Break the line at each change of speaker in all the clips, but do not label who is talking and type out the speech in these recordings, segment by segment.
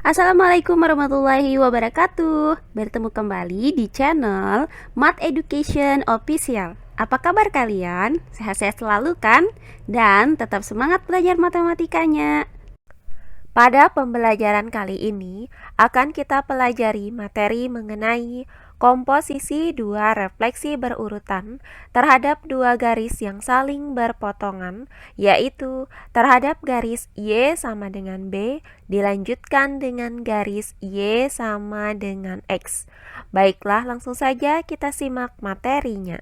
Assalamualaikum warahmatullahi wabarakatuh. Bertemu kembali di channel Math Education Official. Apa kabar kalian? Sehat-sehat selalu kan? Dan tetap semangat belajar matematikanya. Pada pembelajaran kali ini akan kita pelajari materi mengenai komposisi dua refleksi berurutan terhadap dua garis yang saling berpotongan, yaitu terhadap garis Y sama dengan B dilanjutkan dengan garis Y sama dengan X. Baiklah, langsung saja kita simak materinya.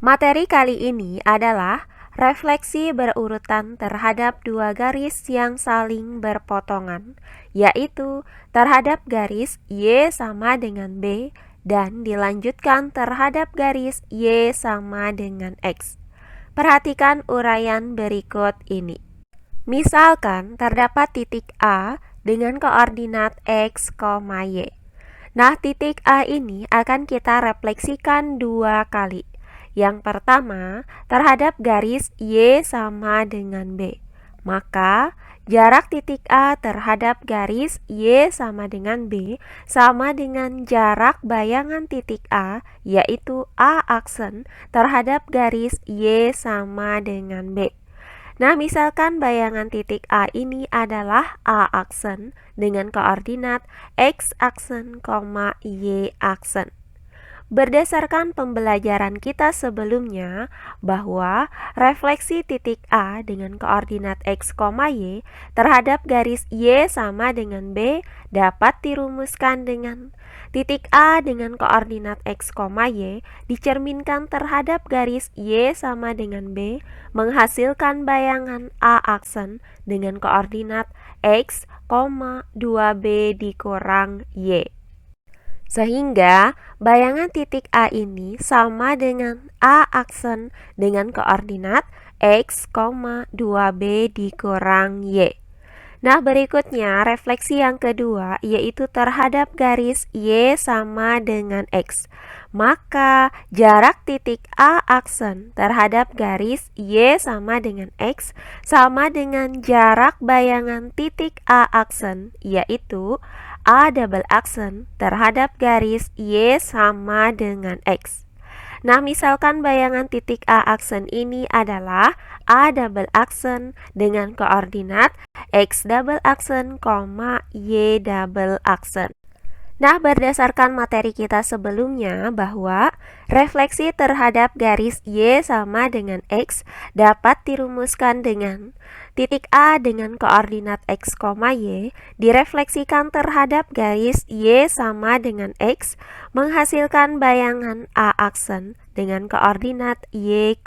Materi kali ini adalah refleksi berurutan terhadap dua garis yang saling berpotongan, yaitu terhadap garis Y sama dengan B dan dilanjutkan terhadap garis Y sama dengan X. Perhatikan uraian berikut ini. Misalkan terdapat titik A dengan koordinat X, Y. Nah, titik A ini akan kita refleksikan dua kali. Yang pertama, terhadap garis Y sama dengan B. Maka, jarak titik A terhadap garis Y sama dengan B sama dengan jarak bayangan titik A, yaitu A aksen, terhadap garis Y sama dengan B. Nah, misalkan bayangan titik A ini adalah A aksen dengan koordinat X aksen, Y aksen. Berdasarkan pembelajaran kita sebelumnya bahwa refleksi titik A dengan koordinat X, Y terhadap garis Y sama dengan B dapat dirumuskan dengan titik A dengan koordinat X, Y dicerminkan terhadap garis Y sama dengan B menghasilkan bayangan A aksen dengan koordinat X, 2B dikurang Y. Sehingga bayangan titik A ini sama dengan A aksen dengan koordinat X, 2B dikurang Y. Nah, berikutnya refleksi yang kedua yaitu terhadap garis Y sama dengan X. Maka jarak titik A aksen terhadap garis Y sama dengan X sama dengan jarak bayangan titik A aksen, yaitu A double aksen terhadap garis Y sama dengan X. Nah, misalkan bayangan titik A aksen ini adalah A double aksen dengan koordinat X double aksen, Y double aksen. Nah, berdasarkan materi kita sebelumnya bahwa refleksi terhadap garis Y sama dengan X dapat dirumuskan dengan titik A dengan koordinat X, Y direfleksikan terhadap garis Y sama dengan X menghasilkan bayangan A aksen dengan koordinat Y,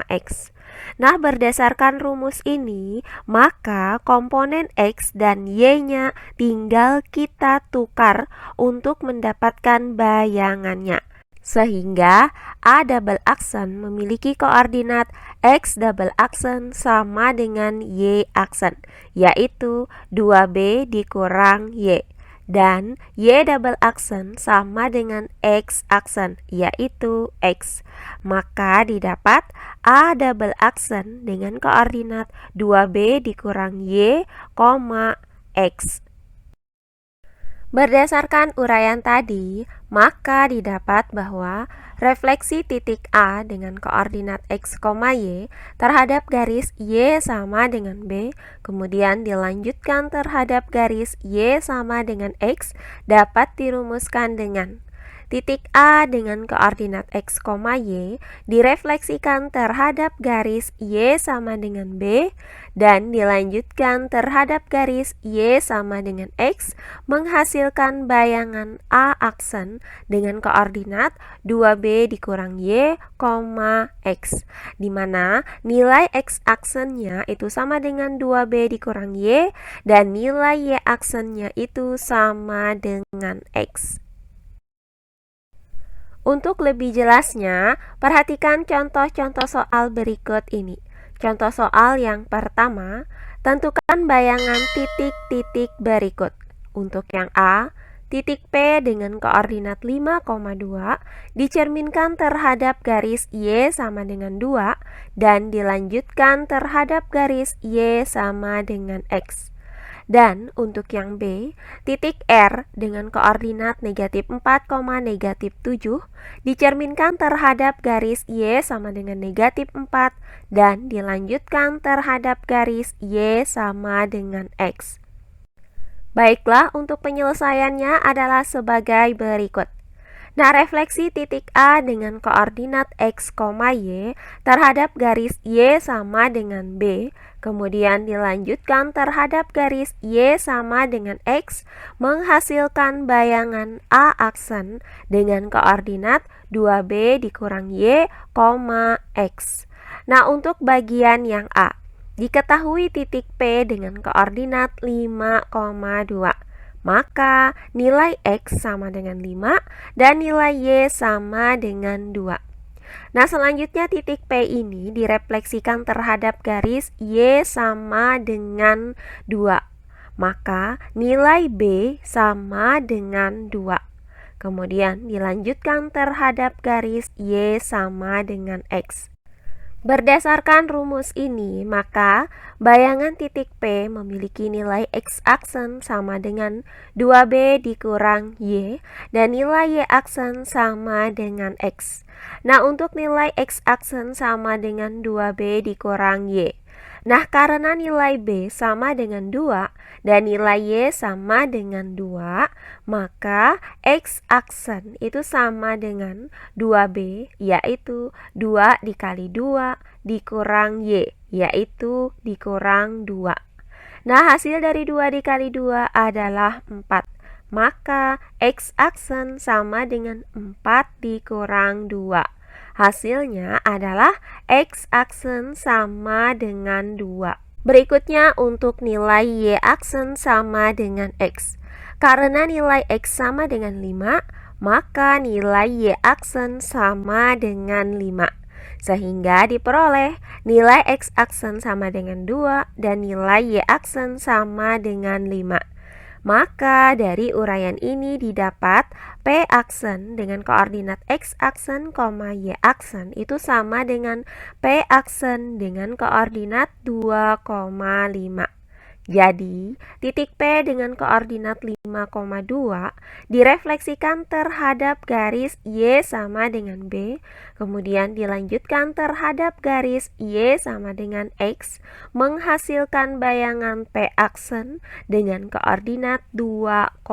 X. Nah, berdasarkan rumus ini, maka komponen X dan Y-nya tinggal kita tukar untuk mendapatkan bayangannya. Sehingga A double aksen memiliki koordinat X double aksen sama dengan Y aksen, yaitu 2B dikurang Y. Dan Y double aksen sama dengan X aksen, yaitu X. Maka didapat A double aksen dengan koordinat 2B dikurang Y, X. Berdasarkan uraian tadi, maka didapat bahwa refleksi titik A dengan koordinat X, Y terhadap garis Y sama dengan B, kemudian dilanjutkan terhadap garis Y sama dengan X dapat dirumuskan dengan titik A dengan koordinat X, Y direfleksikan terhadap garis Y sama dengan B dan dilanjutkan terhadap garis Y sama dengan X menghasilkan bayangan A aksen dengan koordinat 2B dikurang Y, X, di mana nilai X aksennya itu sama dengan 2B dikurang Y dan nilai Y aksennya itu sama dengan X. Untuk lebih jelasnya, perhatikan contoh-contoh soal berikut ini. Contoh soal yang pertama, tentukan bayangan titik-titik berikut. Untuk yang A, titik P dengan koordinat 5,2 dicerminkan terhadap garis Y sama dengan 2 dan dilanjutkan terhadap garis Y sama dengan X. Dan untuk yang B, titik R dengan koordinat negatif 4, negatif 7 dicerminkan terhadap garis Y sama dengan negatif 4 dan dilanjutkan terhadap garis Y sama dengan X. Baiklah, untuk penyelesaiannya adalah sebagai berikut. Nah, refleksi titik A dengan koordinat X, Y terhadap garis Y sama dengan B, kemudian dilanjutkan terhadap garis Y sama dengan X, menghasilkan bayangan A aksen dengan koordinat 2B dikurang Y, X. Nah, untuk bagian yang A, diketahui titik P dengan koordinat 5,2. Maka nilai X sama dengan 5 dan nilai Y sama dengan 2. Nah, selanjutnya titik P ini direfleksikan terhadap garis Y sama dengan 2. Maka nilai B sama dengan 2. Kemudian dilanjutkan terhadap garis Y sama dengan X. Berdasarkan rumus ini, maka bayangan titik P memiliki nilai X aksen sama dengan 2B dikurang Y dan nilai Y aksen sama dengan X. Nah, untuk nilai X aksen sama dengan 2B dikurang Y. Nah, karena nilai B sama dengan 2 dan nilai Y sama dengan 2, maka X aksen itu sama dengan 2B, yaitu 2 dikali 2 dikurang Y, yaitu dikurang 2. Nah, hasil dari 2 dikali 2 adalah 4. Maka X aksen sama dengan 4 dikurang 2. Hasilnya adalah X aksen sama dengan 2. Berikutnya untuk nilai Y aksen sama dengan X. Karena nilai X sama dengan 5, maka nilai Y aksen sama dengan 5. Sehingga diperoleh nilai X aksen sama dengan 2 dan nilai Y aksen sama dengan 5. Maka dari uraian ini didapat P aksen dengan koordinat X aksen, Y aksen itu sama dengan P aksen dengan koordinat 2,5. Jadi, titik P dengan koordinat 5,2 direfleksikan terhadap garis Y sama dengan B, kemudian dilanjutkan terhadap garis Y sama dengan X, menghasilkan bayangan P aksen dengan koordinat 2,5.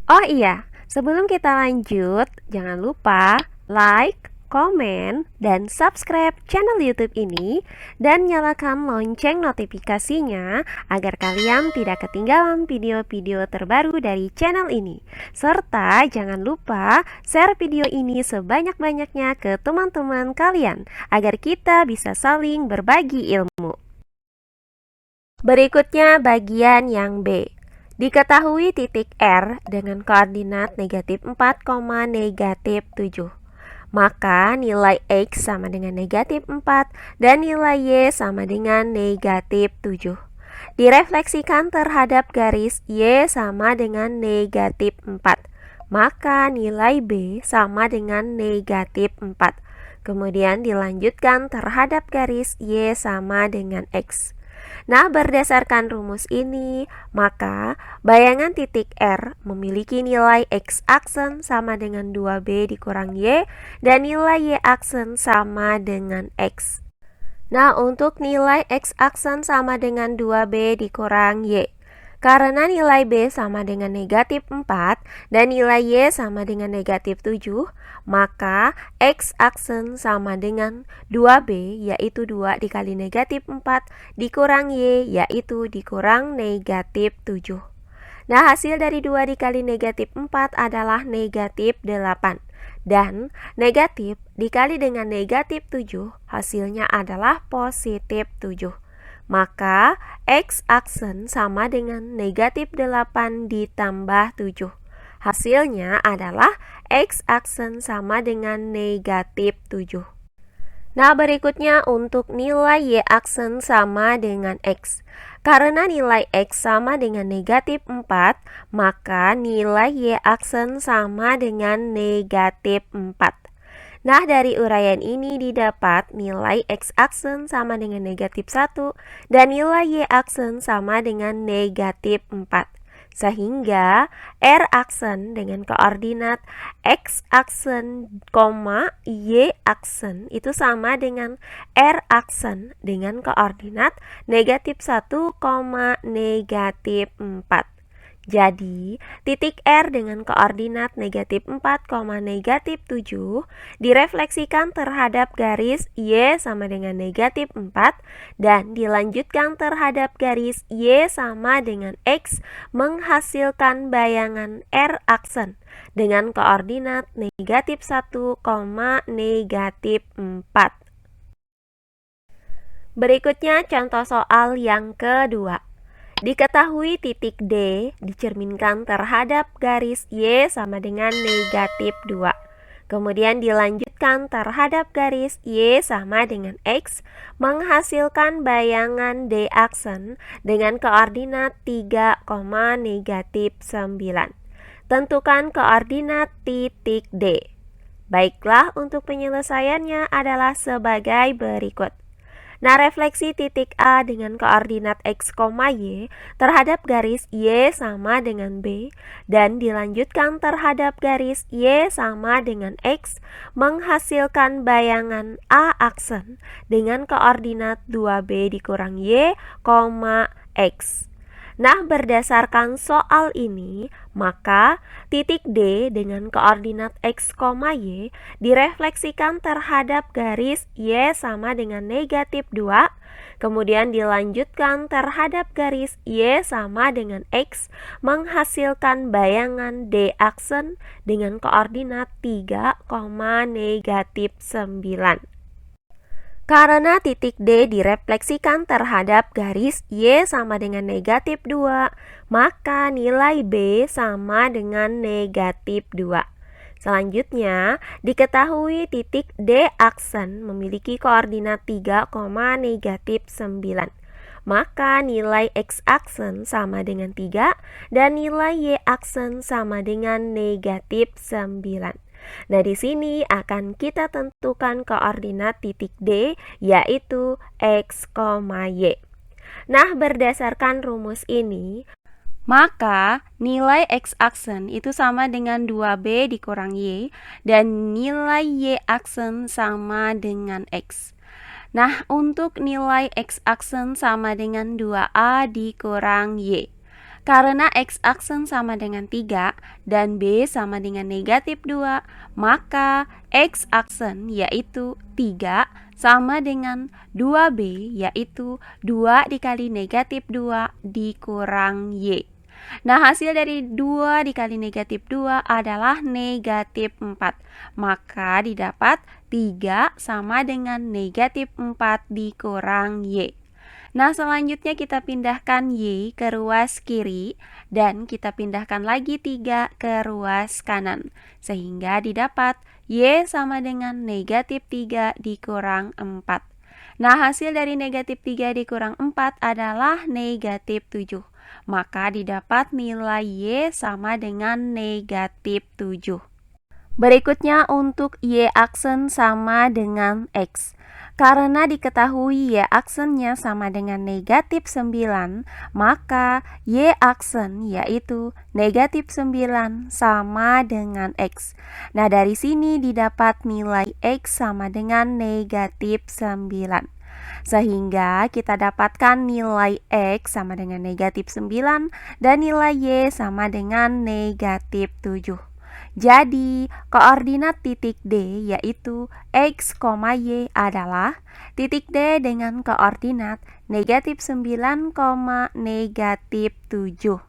Oh iya, sebelum kita lanjut, jangan lupa like, komen, dan subscribe channel YouTube ini dan nyalakan lonceng notifikasinya agar kalian tidak ketinggalan video-video terbaru dari channel ini. Serta jangan lupa share video ini sebanyak-banyaknya ke teman-teman kalian agar kita bisa saling berbagi ilmu. Berikutnya bagian yang B. Diketahui titik R dengan koordinat negatif 4, negatif 7. Maka nilai X sama dengan negatif 4 dan nilai Y sama dengan negatif 7. Direfleksikan terhadap garis Y sama dengan negatif 4. Maka nilai B sama dengan negatif 4. Kemudian dilanjutkan terhadap garis Y sama dengan X. Nah, berdasarkan rumus ini, maka bayangan titik R memiliki nilai X aksen sama dengan 2B dikurang Y dan nilai Y aksen sama dengan X. Nah, untuk nilai X aksen sama dengan 2B dikurang Y. Karena nilai B sama dengan negatif 4 dan nilai Y sama dengan negatif 7, maka X aksen sama dengan 2B, yaitu 2 dikali negatif 4, dikurang Y, yaitu dikurang negatif 7. Nah, hasil dari 2 dikali negatif 4 adalah negatif 8. Dan negatif dikali dengan negatif 7, hasilnya adalah positif 7. Maka X aksen sama dengan negatif 8 ditambah 7. Hasilnya adalah X aksen sama dengan negatif 7. Nah, berikutnya untuk nilai Y aksen sama dengan X. Karena nilai X sama dengan negatif 4, maka nilai Y aksen sama dengan negatif 4. Nah, dari uraian ini didapat nilai X aksen sama dengan negatif 1 dan nilai Y aksen sama dengan negatif 4. Sehingga R aksen dengan koordinat X aksen, Y aksen itu sama dengan R aksen dengan koordinat negatif 1, negatif 4. Jadi, titik R dengan koordinat negatif 4, negatif 7 direfleksikan terhadap garis Y sama dengan negatif 4 dan dilanjutkan terhadap garis Y sama dengan X menghasilkan bayangan R aksen dengan koordinat negatif 1, negatif 4. Berikutnya contoh soal yang kedua. Diketahui titik D dicerminkan terhadap garis Y sama dengan negatif 2. Kemudian dilanjutkan terhadap garis Y sama dengan X menghasilkan bayangan D aksen dengan koordinat 3, negatif 9. Tentukan koordinat titik D. Baiklah, untuk penyelesaiannya adalah sebagai berikut. Nah, refleksi titik A dengan koordinat X, Y terhadap garis Y sama dengan B dan dilanjutkan terhadap garis Y sama dengan X menghasilkan bayangan A aksen dengan koordinat 2B dikurang Y, X. Nah, berdasarkan soal ini, maka titik D dengan koordinat X, Y direfleksikan terhadap garis Y sama dengan negatif 2, kemudian dilanjutkan terhadap garis Y sama dengan X menghasilkan bayangan D aksen dengan koordinat 3, negatif 9. Karena titik D direfleksikan terhadap garis Y sama dengan negatif 2, maka nilai B sama dengan negatif 2. Selanjutnya, diketahui titik D aksen memiliki koordinat 3, negatif 9. Maka nilai X aksen sama dengan 3 dan nilai Y aksen sama dengan negatif 9. Nah, di sini akan kita tentukan koordinat titik D, yaitu X, Y. Nah, berdasarkan rumus ini, maka nilai X aksen itu sama dengan 2B dikurang Y dan nilai Y aksen sama dengan X. Nah, untuk nilai X aksen sama dengan 2A dikurang Y. Karena X aksen sama dengan 3 dan B sama dengan negatif 2, maka X aksen yaitu 3 sama dengan 2B yaitu 2 dikali negatif 2 dikurang Y. Nah, hasil dari 2 dikali negatif 2 adalah negatif 4. Maka didapat 3 sama dengan negatif 4 dikurang Y. Nah, selanjutnya kita pindahkan Y ke ruas kiri dan kita pindahkan lagi 3 ke ruas kanan. Sehingga didapat Y sama dengan negatif 3 dikurang 4. Nah, hasil dari negatif 3 dikurang 4 adalah negatif 7. Maka didapat nilai Y sama dengan negatif 7. Berikutnya untuk Y aksen sama dengan X. Karena diketahui Y aksennya sama dengan negatif 9, maka Y aksen yaitu negatif 9 sama dengan X. Nah, dari sini didapat nilai X sama dengan negatif 9. Sehingga kita dapatkan nilai X sama dengan negatif 9 dan nilai Y sama dengan negatif 7. Jadi, koordinat titik D yaitu X, Y adalah titik D dengan koordinat negatif 9, negatif 7.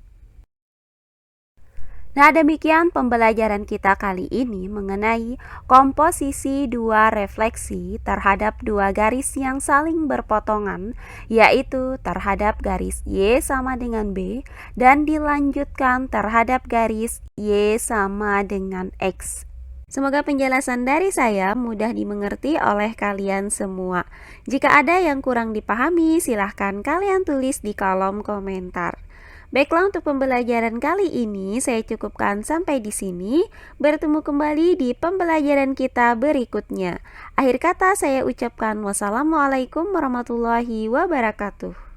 Nah, demikian pembelajaran kita kali ini mengenai komposisi dua refleksi terhadap dua garis yang saling berpotongan, yaitu terhadap garis Y sama dengan B dan dilanjutkan terhadap garis Y sama dengan X. Semoga penjelasan dari saya mudah dimengerti oleh kalian semua. Jika ada yang kurang dipahami, silahkan kalian tulis di kolom komentar. Baiklah, untuk pembelajaran kali ini saya cukupkan sampai di sini. Bertemu kembali di pembelajaran kita berikutnya. Akhir kata saya ucapkan wassalamualaikum warahmatullahi wabarakatuh.